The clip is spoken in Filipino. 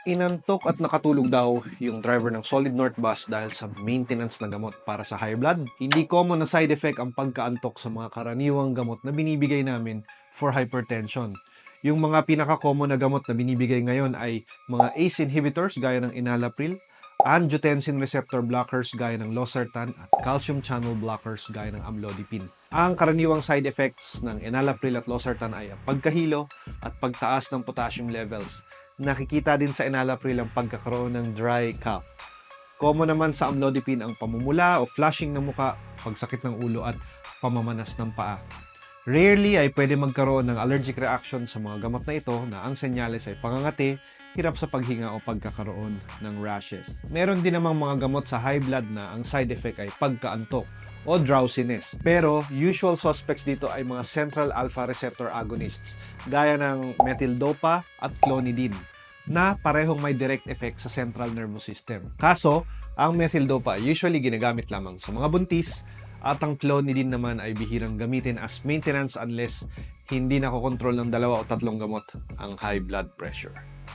Inantok at nakatulog daw yung driver ng Solid North Bus dahil sa maintenance na gamot para sa high blood. Hindi common na side effect ang pagkaantok sa mga karaniwang gamot na binibigay namin for hypertension. Yung mga pinaka-common na gamot na binibigay ngayon ay mga ACE inhibitors gaya ng enalapril, angiotensin receptor blockers gaya ng losartan at calcium channel blockers gaya ng amlodipine. Ang karaniwang side effects ng enalapril at losartan ay ang pagkahilo at pagtaas ng potassium levels. Nakikita din sa enalapril ang pagkakaroon ng dry cough. Common naman sa amlodipine ang pamumula o flushing ng muka, pagsakit ng ulo at pamamanas ng paa. Rarely ay pwede magkaroon ng allergic reaction sa mga gamot na ito na ang senyales ay pangangati, hirap sa paghinga o pagkakaroon ng rashes. Meron din namang mga gamot sa high blood na ang side effect ay pagkaantok o drowsiness. Pero usual suspects dito ay mga central alpha receptor agonists gaya ng methyldopa at clonidine na parehong may direct effect sa central nervous system. Kaso, ang methyldopa usually ginagamit lamang sa mga buntis at ang clonidine naman ay bihirang gamitin as maintenance unless hindi nakokontrol ng 2 o 3 gamot ang high blood pressure.